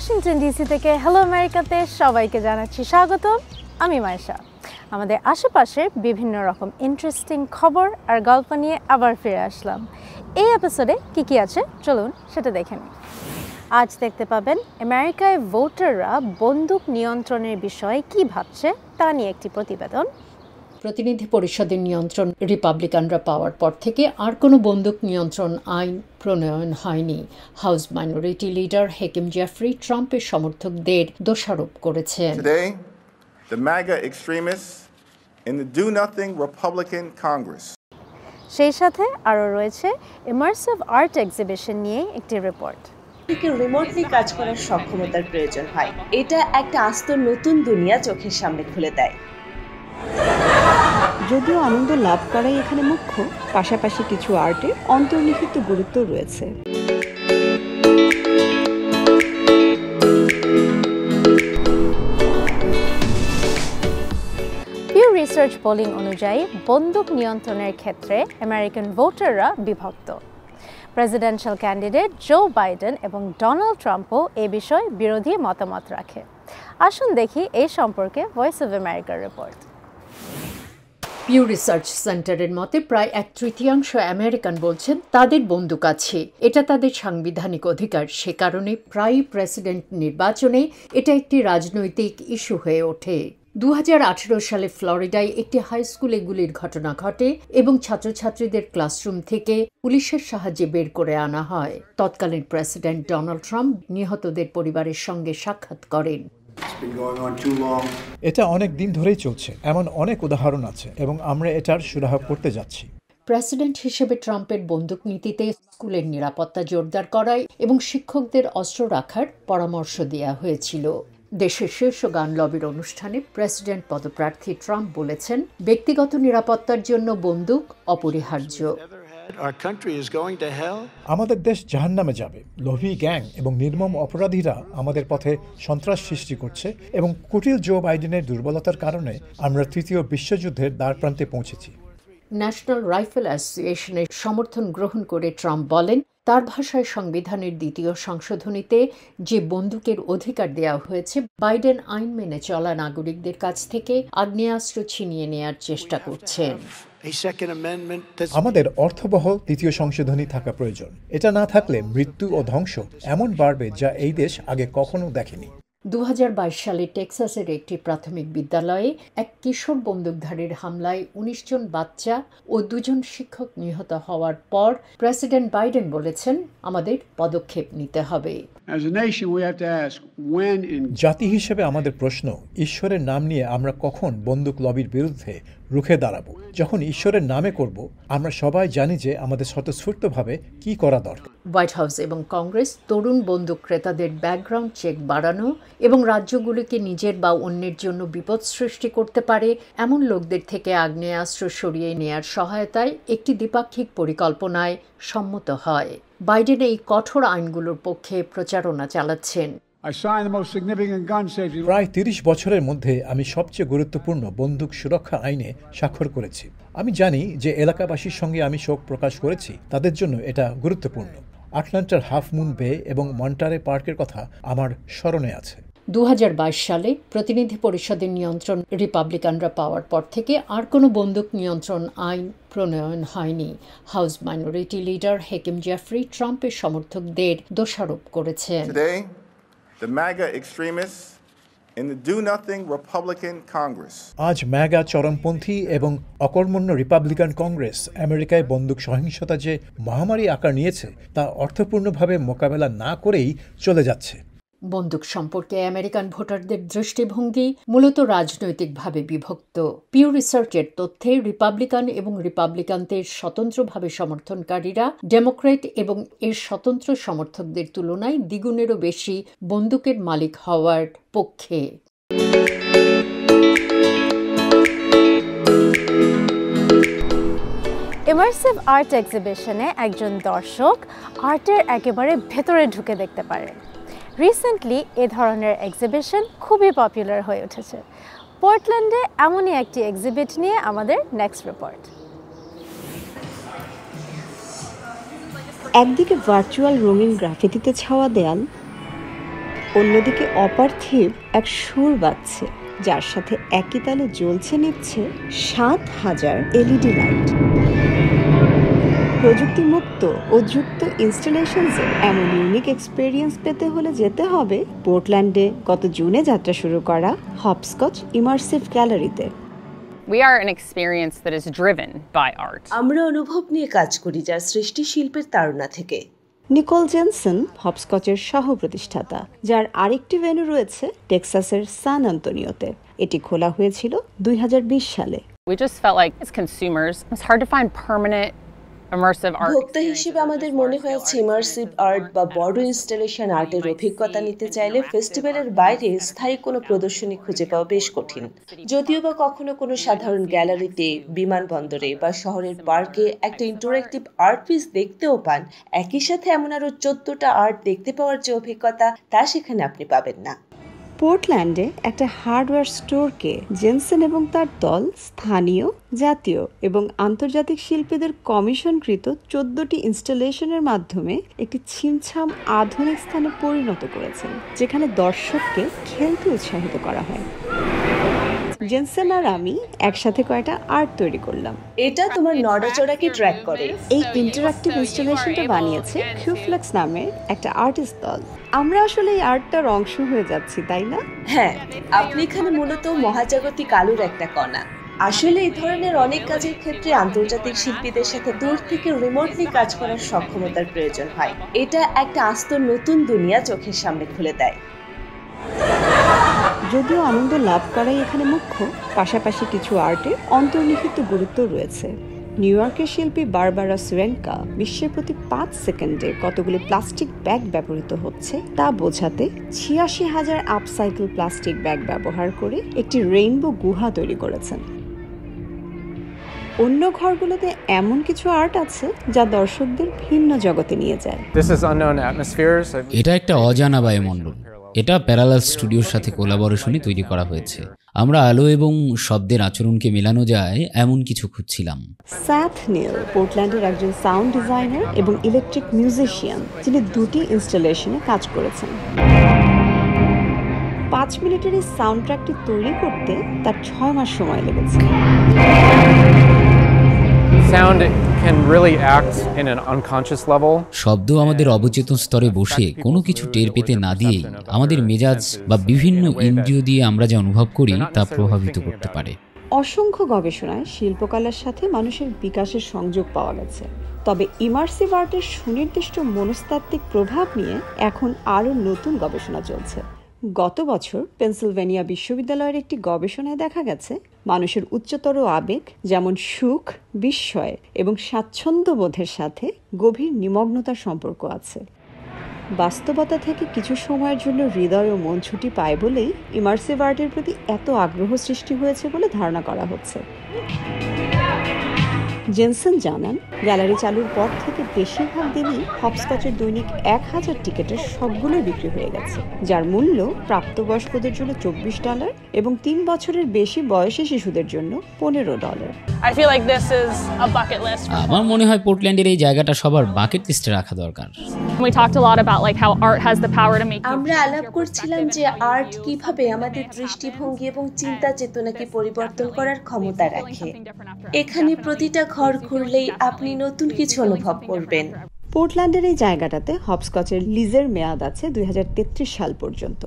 Washington DC থেকে hello আমেরিকাতে সবাইকে জানাচ্ছি স্বাগতম। আমি মায়েশা। আমাদের আশেপাশে বিভিন্ন রকম ইন্টারেস্টিং খবর আর গল্প নিয়ে আবার ফিরে আসলাম। এই এপিসোডে কি আছে চলুন সেটা দেখে নিই। আজ দেখতে পাবেন আমেরিকায় ভোটাররা বন্দুক নিয়ন্ত্রণের বিষয়ে কি ভাবছে তা নিয়ে একটি প্রতিবেদন। প্রতিনিধি পরিষদের নিয়ন্ত্রণ রিপাবলিকানরা পাওয়ার পর থেকে আর কোনো বন্দুক নিয়ন্ত্রণ আইন প্রণয়ন হয়নি। হাউস মাইনরিটি লিডার হেকিম জেফরি ট্রাম্পের সমর্থকদের দোষারোপ করেছেন। Today, the MAGA extremists in the do-nothing Republican Congress. সেই সাথে আরও রয়েছে ইমার্সিভ আর্ট এক্সিবিশন নিয়ে একটি রিপোর্ট। রিমোটলি কাজ করার সক্ষমতার প্রয়োজন হয়। এটা একটা আস্ত নতুন দুনিয়া চোখের সামনে খুলে দেয়। যদিও আনন্দ লাভ করাই এখানে মুখ্য, পাশাপাশি কিছু আর্টে অন্তর্নিহিত গুরুত্ব রয়েছে। পিউ রিসার্চ পোলিং অনুযায়ী বন্দুক নিয়ন্ত্রণের ক্ষেত্রে আমেরিকান ভোটাররা বিভক্ত। প্রেসিডেন্সিয়াল ক্যান্ডিডেট জো বাইডেন এবং ডোনাল্ড ট্রাম্পও এ বিষয়ে বিরোধী মতামত রাখে। আসুন দেখি এই সম্পর্কে ভয়েস অব আমেরিকার রিপোর্ট। পিউ রিসার্চ সেন্টারের মতে প্রায় 1/3 আমেরিকান বলছেন তাদের বন্দুক আছে, এটা তাদের সাংবিধানিক অধিকার। সে কারণে প্রায়ই প্রেসিডেন্ট নির্বাচনে এটা একটি রাজনৈতিক ইস্যু হয়ে ওঠে। 2018 সালে ফ্লোরিডায় একটি হাই স্কুলে গুলির ঘটনা ঘটে এবং ছাত্রছাত্রীদের ক্লাসরুম থেকে পুলিশের সাহায্যে বের করে আনা হয়। তৎকালীন প্রেসিডেন্ট ডোনাল্ড ট্রাম্প নিহতদের পরিবারের সঙ্গে সাক্ষাৎ করেন। এটা অনেক দিন ধরেই চলছে, এমন অনেক উদাহরণ আছে এবং আমরা এটার সুরাহা করতে যাচ্ছি। প্রেসিডেন্ট হিসেবে ট্রাম্পের বন্দুক নীতিতে স্কুলের নিরাপত্তা জোরদার করায় এবং শিক্ষকদের অস্ত্র রাখার পরামর্শ দেওয়া হয়েছিল। দেশের শীর্ষ গান লবির অনুষ্ঠানে প্রেসিডেন্ট পদপ্রার্থী ট্রাম্প বলেছেন, ব্যক্তিগত নিরাপত্তার জন্য বন্দুক অপরিহার্য। আমাদের দেশ জাহান্নামে যাবে। লোভী গ্যাং এবং নির্মম অপরাধীরা আমাদের পথে সন্ত্রাস সৃষ্টি করছে এবং কুটিল জো বাইডেনের দুর্বলতার কারণে আমরা তৃতীয় বিশ্বযুদ্ধের দ্বারপ্রান্তে পৌঁছেছি। ন্যাশনাল রাইফেল অ্যাসোসিয়েশনের সমর্থন গ্রহণ করে ট্রাম্প বলেন, তার ভাষায় সংবিধানের 2য় সংশোধনীতে যে বন্দুকের অধিকার দেওয়া হয়েছে, বাইডেন আইন মেনে চলা নাগরিকদের কাছ থেকে আগ্নেয়াস্ত্র ছিনিয়ে নেয়ার চেষ্টা করছেন। আমাদের অর্থবহ 2য় সংশোধনী থাকা প্রয়োজন। এটা না থাকলে মৃত্যু ও ধ্বংস এমন বাড়বে যা এই দেশ আগে কখনো দেখেনি। 2022 সালে টেক্সাসের একটি প্রাথমিক বিদ্যালয়ে এক কিশোর বন্দুকধারীর হামলায় 19 জন বাচ্চা ও 2 জন শিক্ষক নিহত হওয়ার পর প্রেসিডেন্ট বাইডেন বলেছেন, আমাদের পদক্ষেপ নিতে হবে। জাতি হিসেবে আমাদের প্রশ্ন, ঈশ্বরের নাম নিয়ে আমরা কখন বন্দুক লবির বিরুদ্ধে রুখে দাঁড়াবো? যখন ঈশ্বরের নামে করব, আমরা সবাই জানি যে আমাদের স্বতঃস্ফূর্তভাবে কি করা দরকার। হোয়াইট হাউস এবং কংগ্রেস তরুণ বন্দুক ক্রেতাদের ব্যাকগ্রাউন্ড চেক বাড়ানো এবং রাজ্যগুলিকে নিজের বা অন্যের জন্য বিপদ সৃষ্টি করতে পারে এমন লোকদের থেকে আগ্নেয়াস্ত্র সরিয়ে নেয়ার সহায়তায় একটি দ্বিপাক্ষিক পরিকল্পনায় সম্মত হয়। বাইডেন এই কঠোর আইনগুলোর পক্ষে প্রচারণা চালাচ্ছেন। প্রায় 30 বছরের মধ্যে আমি সবচেয়ে গুরুত্বপূর্ণ বন্দুক সুরক্ষা আইনে স্বাক্ষর করেছি। আমি জানি যে এলাকাবাসীর সঙ্গে আমি শোক প্রকাশ করেছি, তাদের জন্য এটা গুরুত্বপূর্ণ। আটলান্টার হাফ মুন বে এবং মন্টারে পার্কের কথা আমার স্মরণে আছে। 2022 সালে প্রতিনিধি পরিষদের নিয়ন্ত্রণ রিপাবলিকানরা পাওয়ার পর থেকে আর কোনো বন্দুক নিয়ন্ত্রণ আইন প্রণয়ন হয়নি। হাউস মাইনরিটি লিডার হেকিম জেফরি ট্রাম্পের সমর্থকদের দোষারোপ করেছেন। Today, the MAGA extremists in the do-nothing Republican Congress. আজ ম্যাগা চরমপন্থী এবং অকর্মণ্য রিপাবলিকান কংগ্রেস আমেরিকায় বন্দুক সহিংসতা যে মহামারী আকার নিয়েছে তা অর্থপূর্ণভাবে মোকাবেলা না করেই চলে যাচ্ছে। বন্দুক সম্পর্কে আমেরিকান ভোটারদের দৃষ্টিভঙ্গি মূলত রাজনৈতিকভাবে বিভক্ত। পিউ রিসার্চের তথ্যে রিপাবলিকান এবং রিপাবলিকানদের স্বতন্ত্রভাবে সমর্থনকারীরা ডেমোক্র্যাট এবং এর স্বতন্ত্র সমর্থকদের তুলনায় দ্বিগুণেরও বেশি বন্দুকের মালিক হওয়ার পক্ষে। ইমার্সিভ আর্ট এক্সিবিশনে একজন দর্শক আর্টের একেবারে ভেতরে ঢুকে দেখতে পারে। রিসেন্টলি এ ধরনের এক্সিবিশন খুবই পপুলার হয়ে উঠেছে। পোর্টল্যান্ডে এমনই একটি এক্সিবিট নিয়ে আমাদের নেক্সট রিপোর্ট। একদিকে ভার্চুয়াল রঙিন গ্রাফিতিতে ছাওয়া দেয়াল, অন্যদিকে অপার্থিব এক সুর বাজছে, যার সাথে একই তালে জ্বলছে নিচ্ছে ৭,০০০ এলইডি লাইট। প্রযুক্তিমুক্ত ও যুক্ত ইনস্টলেশনসে এমন ইউনিক এক্সপেরিয়েন্স পেতে হলে যেতে হবে পোর্টল্যান্ডে গত জুনে যাত্রা শুরু করা হপস্কচ ইমার্সিভ গ্যালারিতে। We are an experience that is driven by art. আমরা অনুভব নিয়ে কাজ করি যার সৃষ্টি শিল্পের তাড়না থেকে। নিকোল জেনসন হপস্কচের সহ প্রতিষ্ঠাতা, যার আরেকটি ভেন্যু রয়েছে টেক্সাসের সান আন্তোনিওতে। এটি খোলা হয়েছিল ২০২০ সালে। We just felt like as consumers, it's hard to find permanent immersive art. ভোক্তা হিসেবে আমাদের মনে হয়েছে ইমার্সিভ আর্ট বা বড় ইনস্টলেশন আর্টের অভিজ্ঞতা নিতে চাইলে ফেস্টিভ্যালের বাইরে স্থায়ী কোনো প্রদর্শনী খুঁজে পাওয়া বেশ কঠিন। যদিও বা কখনো কোনো সাধারণ গ্যালারিতে, বিমানবন্দরে বা শহরের পার্কে একটা ইন্টারেক্টিভ আর্ট পিস দেখতেও পান, একই সাথে এমন আরও 14টা আর্ট দেখতে পাওয়ার যে অভিজ্ঞতা তা সেখানে আপনি পাবেন না। পোর্টল্যান্ডে একটা হার্ডওয়্যার স্টোরকে জেনসন এবং তার দল স্থানীয়, জাতীয় এবং আন্তর্জাতিক শিল্পীদের কমিশনকৃত 14টি ইনস্টলেশনের মাধ্যমে একটি ছিমছাম আধুনিক স্থানে পরিণত করেছেন, যেখানে দর্শককে খেলতে উৎসাহিত করা হয়। জেনসন আর আমি একসাথে কয়েকটা আর্ট তৈরি করলাম। এটা তোমার নড়াচড়াকে ট্র্যাক করে। এই ইন্টারঅ্যাক্টিভ ইনস্টলেশনটা বানিয়েছে কিউফ্লেক্স নামের একটা আর্টিস্ট দল। আমরা আসলে এই আর্টটার অংশ হয়ে যাচ্ছি, তাই না? হ্যাঁ, আপনি এখানে মূলত মহাজাগতিক আলোর একটা কণা। আসলে এই ধরনের অনেক কাজের ক্ষেত্রে আন্তর্জাতিক শিল্পীদের সাথে দূর থেকে রিমোটলি কাজ করার সক্ষমতার প্রয়োজন হয়। এটা একটা আস্ত নতুন দুনিয়া চোখের সামনে খুলে দেয়। যদিও আনন্দ লাভ করাই এখানে মুখ্য, পাশাপাশি কিছু আর্টের অন্তর্নিহিত গুরুত্ব রয়েছে। নিউ ইয়র্কের শিল্পী বারবারা সুরেনকা বিশ্বের প্রতি 5 সেকেন্ডে কতগুলি প্লাস্টিক ব্যাগ ব্যবহৃত হচ্ছে তা বোঝাতে ৮৬,০০০ আপসাইকেল প্লাস্টিক ব্যাগ ব্যবহার করে একটি রেইনবো গুহা তৈরি করেছেন। অন্য ঘরগুলোতে এমন কিছু আর্ট আছে যা দর্শকদের ভিন্ন জগতে নিয়ে যায়। এটা একটা অজানা বায়ুমণ্ডল। এটা প্যারালাল স্টুডিওর সাথে কোলাবোরেশনে তৈরি করা হয়েছে। আমরা আলো এবং শব্দের আচরণকে মেলানো যায় এমন কিছু খুঁজছিলাম। স্যাথ নীল পোর্টল্যান্ডের একজন সাউন্ড ডিজাইনার এবং ইলেকট্রিক মিউজিশিয়ান, যিনি 2টি ইনস্টলেশনে কাজ করেছেন। 5 মিনিটের এই সাউন্ড ট্র্যাকটি তৈরি করতে তার 6 মাস সময় লেগেছে। শব্দ আমাদের অবচেতন স্তরে বসে কোনো কিছু টের পেতে না দিয়েই আমাদের মেজাজ বা বিভিন্ন ইন্দ্রিয় দিয়ে আমরা যা অনুভব করি তা প্রভাবিত করতে পারে। অসংখ্য গবেষণায় শিল্পকলার সাথে মানুষের বিকাশের সংযোগ পাওয়া গেছে, তবে ইমার্সিভ আর্টের সুনির্দিষ্ট মনস্তাত্ত্বিক প্রভাব নিয়ে এখন আরও নতুন গবেষণা চলছে। গত বছর পেনসিলভেনিয়া বিশ্ববিদ্যালয়ের একটি গবেষণায় দেখা গেছে মানুষের উচ্চতর আবেগ যেমন সুখ, বিস্ময় এবং স্বাচ্ছন্দ্য বোধের সাথে গভীর নিমগ্নতার সম্পর্ক আছে। বাস্তবতা থেকে কিছু সময়ের জন্য হৃদয় ও মন ছুটি পায় বলেই ইমার্সিভ আর্টের প্রতি এত আগ্রহ সৃষ্টি হয়েছে বলে ধারণা করা হচ্ছে। জেনসন জানান, গ্যালারি চালুর পর থেকে বেশিরভাগ দিনই হপস্কচের দৈনিক 1000 টিকিটের সবগুলোই বিক্রি হয়ে গেছে, যার মূল্য প্রাপ্তবয়স্কদের জন্য $24 এবং 3 বছরের বেশি বয়সী শিশুদের জন্য $15। আমার মনে হয় পোর্টল্যান্ডের এই জায়গাটা সবার বাকেট লিস্টে রাখা দরকার। আমরা আলাপ করছিলাম যে আর্ট কিভাবে আমাদের দৃষ্টিভঙ্গি এবং চিন্তা চেতনাকে পরিবর্তন করার ক্ষমতা রাখে। এখানে প্রতিটা ঘর ঘুরলেই আপনি নতুন কিছু অনুভব করবেন। পোর্টল্যান্ডের এই জায়গাটাতে হপস্কচের লিজের মেয়াদ আছে 2033 সাল পর্যন্ত।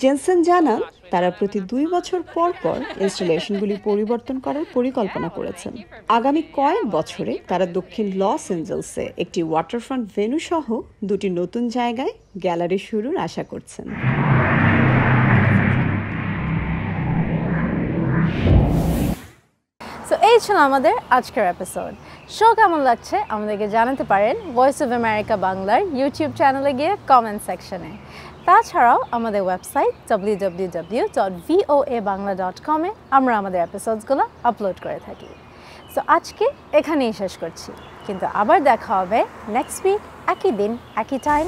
জেনসন জানান, তারা প্রতি 2 বছর পর পর ইনস্টলেশনগুলি পরিবর্তন করার পরিকল্পনা করেছেন। আগামী কয়েক বছরে তারা দক্ষিণ লস অ্যাঞ্জেলসে একটি ওয়াটারফ্রন্ট ভেন্যু সহ 2টি নতুন জায়গায় গ্যালারি শুরুর আশা করছেন। তো এই ছিল আমাদের আজকের এপিসোড। শো কেমন লাগছে আমাদেরকে জানাতে পারেন ভয়েস অফ আমেরিকা বাংলার ইউটিউব চ্যানেলে গিয়ে কমেন্ট সেকশনে। তাছাড়াও আমাদের ওয়েবসাইট www.voabangla.com এ আমরা আমাদের এপিসোডসগুলো আপলোড করে থাকি। সো আজকে এখানেই শেষ করছি, কিন্তু আবার দেখা হবে নেক্সট উইক একই দিন একই টাইম।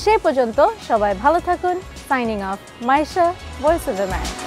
সে পর্যন্ত সবাই ভালো থাকুন। Signing off, Maisha, voice of America.